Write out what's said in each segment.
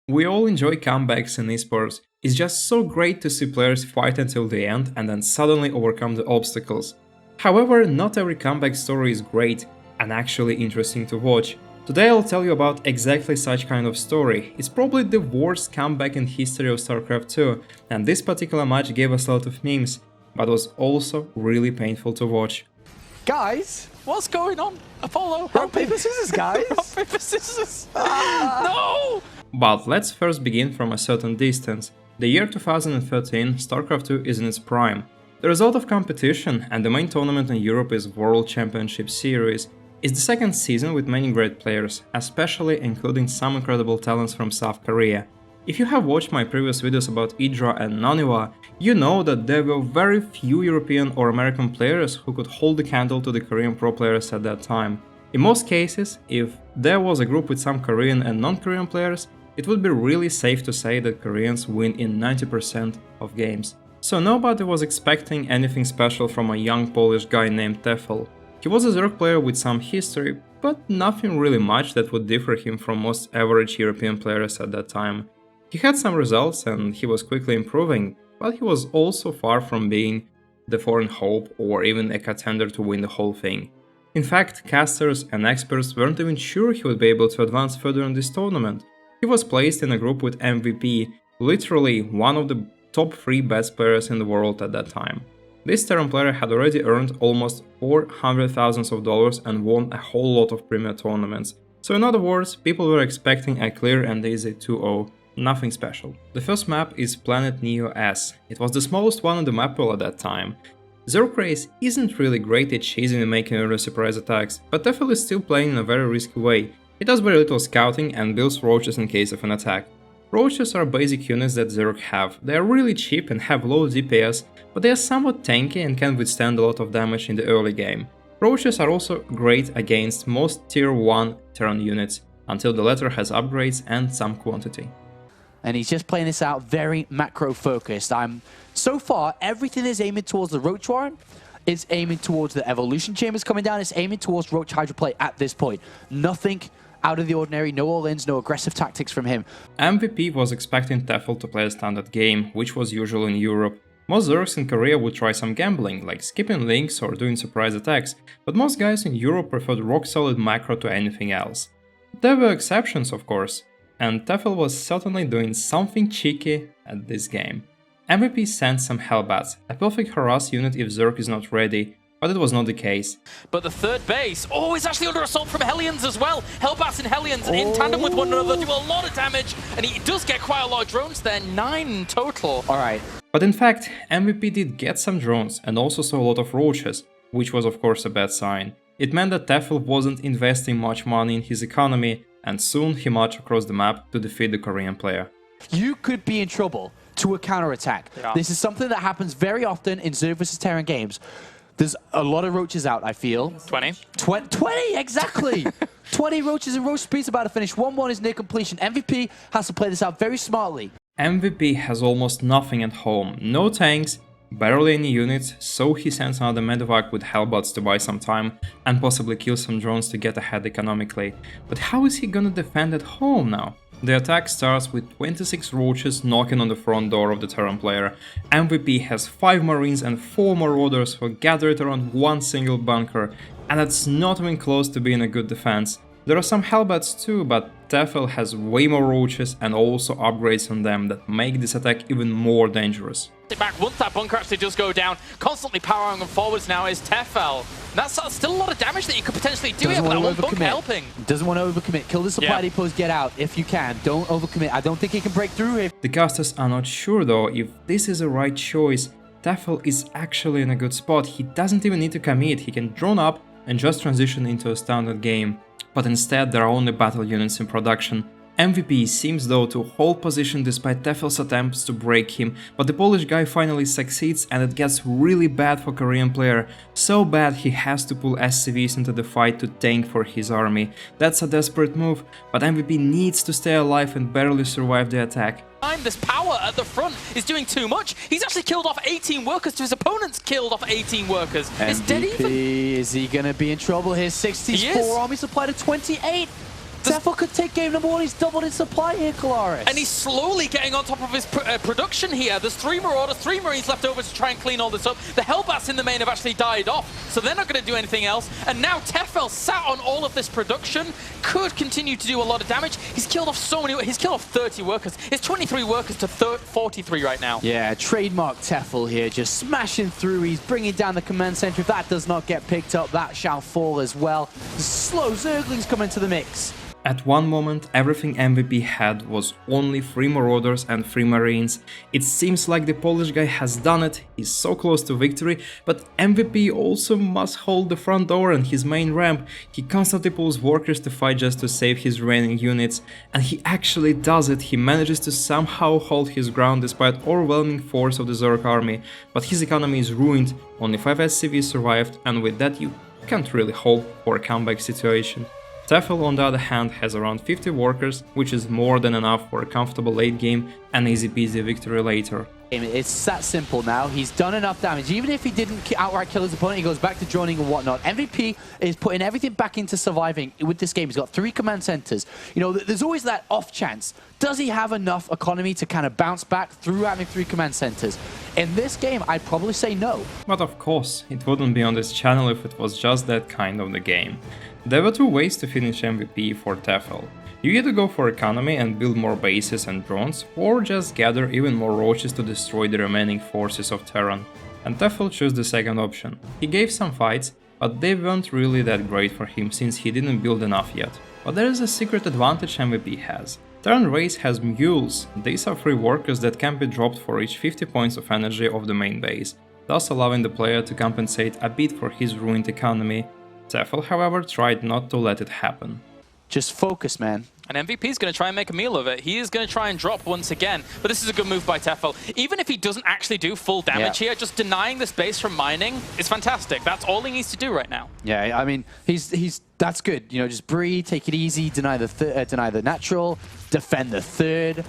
We all enjoy comebacks in esports. It's just so great to see players fight until the end and then suddenly overcome the obstacles. However, not every comeback story is great and actually interesting to watch. Today I'll tell you about exactly such kind of story. It's probably the worst comeback in history of StarCraft 2, and this particular match gave us a lot of memes, but was also really painful to watch. Guys, what's going on? Apollo, rock, paper, scissors, guys! Rock, paper, scissors! No! But let's first begin from a certain distance. The year 2013, StarCraft 2 is in its prime. There is a lot of competition, and the main tournament in Europe is World Championship Series. It's the second season with many great players, especially including some incredible talents from South Korea. If you have watched my previous videos about Idra and Naniwa, you know that there were very few European or American players who could hold the candle to the Korean pro players at that time. In most cases, if there was a group with some Korean and non-Korean players, it would be really safe to say that Koreans win in 90% of games. So nobody was expecting anything special from a young Polish guy named Tefel. He was a Zerg player with some history, but nothing really much that would differ him from most average European players at that time. He had some results and he was quickly improving, but he was also far from being the foreign hope or even a contender to win the whole thing. In fact, casters and experts weren't even sure he would be able to advance further in this tournament. He was placed in a group with MVP, literally one of the top 3 best players in the world at that time. This Terran player had already earned almost $400,000 and won a whole lot of premier tournaments. So in other words, people were expecting a clear and easy 2-0. Nothing special. The first map is Planet Neo S. It was the smallest one on the map pool at that time. Zerg Race isn't really great at chasing and making early surprise attacks, but Tefel is still playing in a very risky way. He does very little scouting and builds roaches in case of an attack. Roaches are basic units that Zerg have. They are really cheap and have low DPS, but they are somewhat tanky and can withstand a lot of damage in the early game. Roaches are also great against most tier 1 Terran units, until the latter has upgrades and some quantity. And he's just playing this out very macro-focused. So far, everything is aiming towards the Roach Warren. It's aiming towards the Evolution Chambers coming down. It's aiming towards Roach Hydroplay at this point. Nothing out of the ordinary, no all-ins, no aggressive tactics from him. MVP was expecting Tefel to play a standard game, which was usual in Europe. Most Zergs in Korea would try some gambling, like skipping links or doing surprise attacks, but most guys in Europe preferred rock-solid macro to anything else. There were exceptions, of course, and Tefel was certainly doing something cheeky at this game. MVP sent some Hellbats, a perfect harass unit if Zerg is not ready, but it was not the case. But the third base, it's actually under assault from Hellions as well. Hellbats and Hellions in tandem with one another do a lot of damage, and he does get quite a lot of drones there, 9 in total. Alright. But in fact, MVP did get some drones and also saw a lot of roaches, which was of course a bad sign. It meant that Tefel wasn't investing much money in his economy, and soon he marched across the map to defeat the Korean player. You could be in trouble to a counter-attack. Yeah. This is something that happens very often in Zerg vs Terran games. There's a lot of roaches out, I feel. 20. 20, exactly! 20 roaches and roach speed's about to finish. 1-1 is near completion. MVP has to play this out very smartly. MVP has almost nothing at home. No tanks, barely any units, so he sends another medevac with Hellbats to buy some time and possibly kill some drones to get ahead economically. But how is he gonna defend at home now? The attack starts with 26 roaches knocking on the front door of the Terran player. MVP has 5 marines and 4 marauders who are gathered around one single bunker, and that's not even close to being a good defense. There are some Hellbats too, but Tefel has way more roaches and also upgrades on them that make this attack even more dangerous. Back once that bunker actually does go down, constantly powering them forwards now is Tefel. That's still a lot of damage that you could potentially do here, but that one bunker helping. Doesn't want to overcommit. Kill the supply depots, get out if you can. Don't overcommit. I don't think he can break through here. The casters are not sure though if this is the right choice. Tefel is actually in a good spot. He doesn't even need to commit. He can drone up and just transition into a standard game. But instead there are only battle units in production. MVP seems though to hold position despite Tefel's attempts to break him, but the Polish guy finally succeeds and it gets really bad for Korean player. So bad he has to pull SCVs into the fight to tank for his army. That's a desperate move, but MVP needs to stay alive and barely survive the attack. This power at the front is doing too much. He's actually killed off 18 workers to his opponent's killed off 18 workers. It's dead even. Is he going to be in trouble here? 64 army supply to 28. Tefel could take game number 1. He's doubled in supply here, Kalaris. And he's slowly getting on top of his production here. There's 3 Marauders, 3 Marines left over to try and clean all this up. The Hellbats in the main have actually died off, so they're not going to do anything else. And now Tefel, sat on all of this production, could continue to do a lot of damage. He's killed off so many. He's killed off 30 workers. It's 23 workers to 43 right now. Yeah, trademark Tefel here, just smashing through. He's bringing down the command center. If that does not get picked up, that shall fall as well. Slow Zerglings come into the mix. At one moment, everything MVP had was only 3 Marauders and 3 Marines. It seems like the Polish guy has done it, he's so close to victory, but MVP also must hold the front door and his main ramp. He constantly pulls workers to fight just to save his remaining units, and he actually does it. He manages to somehow hold his ground despite overwhelming force of the Zerg army, but his economy is ruined, only 5 SCVs survived, and with that you can't really hope for a comeback situation. Tefel, on the other hand, has around 50 workers, which is more than enough for a comfortable late game and easy peasy victory later. It's that simple now. He's done enough damage. Even if he didn't outright kill his opponent, he goes back to droning and whatnot. MVP is putting everything back into surviving with this game. He's got 3 command centers. You know, there's always that off chance. Does he have enough economy to kind of bounce back through having 3 command centers? In this game, I'd probably say no. But of course, it wouldn't be on this channel if it was just that kind of the game. There were 2 ways to finish MVP for Tefel. You either go for economy and build more bases and drones, or just gather even more roaches to destroy the remaining forces of Terran. And Tefel chose the second option. He gave some fights, but they weren't really that great for him since he didn't build enough yet. But there is a secret advantage MVP has. Terran race has mules. These are free workers that can be dropped for each 50 points of energy of the main base, thus allowing the player to compensate a bit for his ruined economy. Tefel, however, tried not to let it happen. Just focus, man. And MVP is going to try and make a meal of it. He is going to try and drop once again. But this is a good move by Tefel. Even if he doesn't actually do full damage here, just denying the space from mining is fantastic. That's all he needs to do right now. Yeah, I mean, that's good. You know, just breathe, take it easy, deny the natural, defend the third.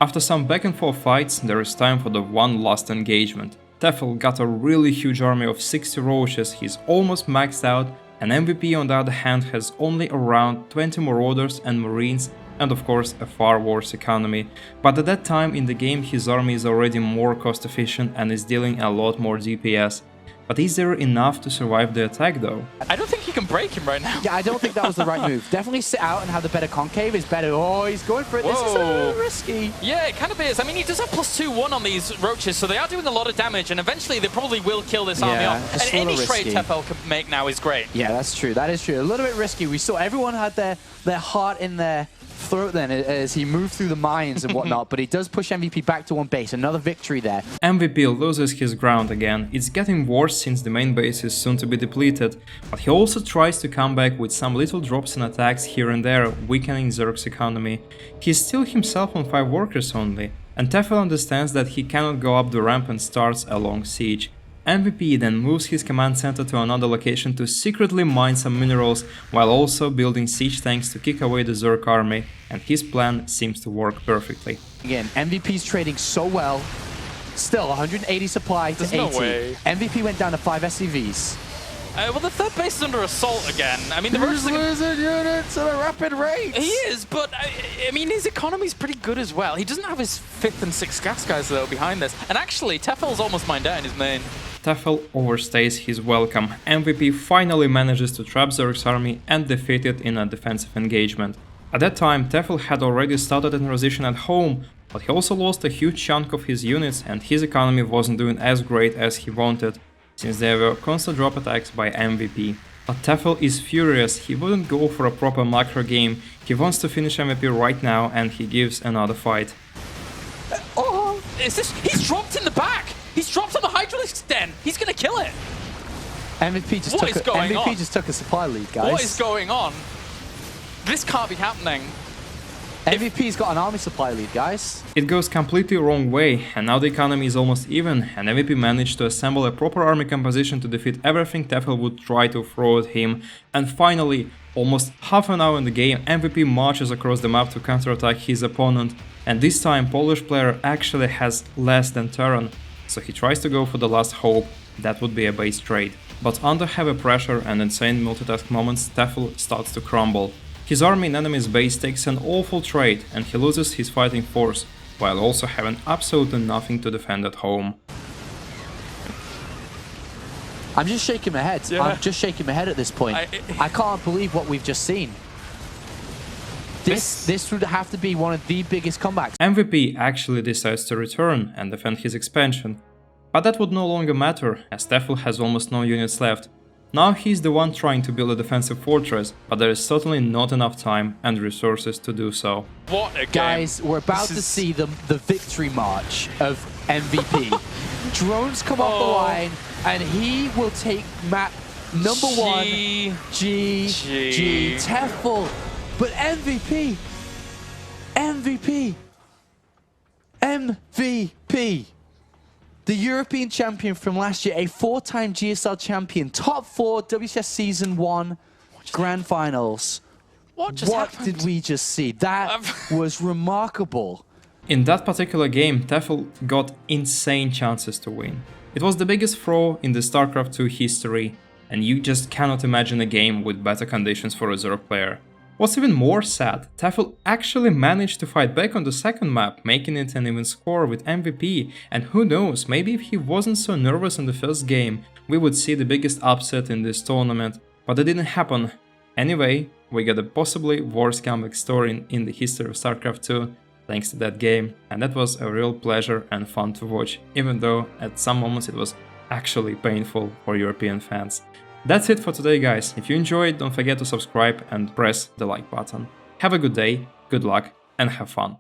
After some back and forth fights, there is time for the one last engagement. Tefel got a really huge army of 60 roaches, he's almost maxed out, and MVP on the other hand has only around 20 Marauders and Marines, and of course a far worse economy. But at that time in the game his army is already more cost efficient and is dealing a lot more DPS. But is there enough to survive the attack though? I don't think you can break him right now. Yeah, I don't think that was the right move. Definitely sit out and have the better concave is better. Oh, he's going for it. Whoa. This is a little risky. Yeah, it kind of is. I mean, he does have +2/1 on these roaches, so they are doing a lot of damage, and eventually they probably will kill this army off. And any trade Tefel can make now is great. Yeah, that's true. That is true. A little bit risky. We saw everyone had their heart in their throat then as he moved through the mines and whatnot, but he does push MVP back to one base. Another victory there. MVP loses his ground again. It's getting worse since the main base is soon to be depleted, but he also tries to come back with some little drops in attacks here and there, weakening Zerg's economy. He's still himself on 5 workers only, and Tefel understands that he cannot go up the ramp and starts a long siege. MVP then moves his command center to another location to secretly mine some minerals, while also building siege tanks to kick away the Zerg army, and his plan seems to work perfectly. Again, MVP's trading so well. Still, 180 supply to 80. No way. MVP went down to 5 SCVs. Well, the third base is under assault again. I mean, the roaches are losing units at a rapid rate. He is, but I mean, his economy's pretty good as well. He doesn't have his 5th and 6th gas guys though behind this. And actually, Tefel's almost mined out in his main. Tefel overstays his welcome. MVP finally manages to trap Zerg's army and defeat it in a defensive engagement. At that time, Tefel had already started a transition at home, but he also lost a huge chunk of his units and his economy wasn't doing as great as he wanted, since there were constant drop attacks by MVP. But Tefel is furious, he wouldn't go for a proper macro game, he wants to finish MVP right now and he gives another fight. Oh, is this? He's dropped in the back! He's dropped on the Hydralisk den! He's gonna kill it! MVP just took a supply lead, guys. What is going on? This can't be happening. MVP's got an army supply lead, guys. It goes completely wrong way, and now the economy is almost even, and MVP managed to assemble a proper army composition to defeat everything Tefel would try to throw at him, and finally, almost half an hour in the game, MVP marches across the map to counterattack his opponent, and this time Polish player actually has less than Terran, so he tries to go for the last hope, that would be a base trade. But under heavy pressure and insane multitask moments, Tefel starts to crumble. His army in enemy's base takes an awful trade and he loses his fighting force, while also having absolutely nothing to defend at home. I'm just shaking my head. Yeah. I'm just shaking my head at this point. I can't believe what we've just seen. This would have to be one of the biggest comebacks. MVP actually decides to return and defend his expansion, but that would no longer matter, as Tefel has almost no units left. Now he's the one trying to build a defensive fortress, but there is certainly not enough time and resources to do so. What a game. Guys, we're about to see the victory march of MVP. Drones come off the line, and he will take map number 1, G, Tefel. But MVP, the European champion from last year, a 4-time GSL champion, top 4 WCS Season 1 Grand Finals. What did we just see? That was remarkable. In that particular game, Tefel got insane chances to win. It was the biggest throw in the StarCraft 2 history, and you just cannot imagine a game with better conditions for a Zerg player. What's even more sad, Tefel actually managed to fight back on the second map, making it an even score with MVP, and who knows, maybe if he wasn't so nervous in the first game, we would see the biggest upset in this tournament, but it didn't happen. Anyway, we got a possibly worst comeback story in the history of StarCraft 2, thanks to that game, and that was a real pleasure and fun to watch, even though at some moments it was actually painful for European fans. That's it for today, guys. If you enjoyed, don't forget to subscribe and press the like button. Have a good day, good luck, and have fun.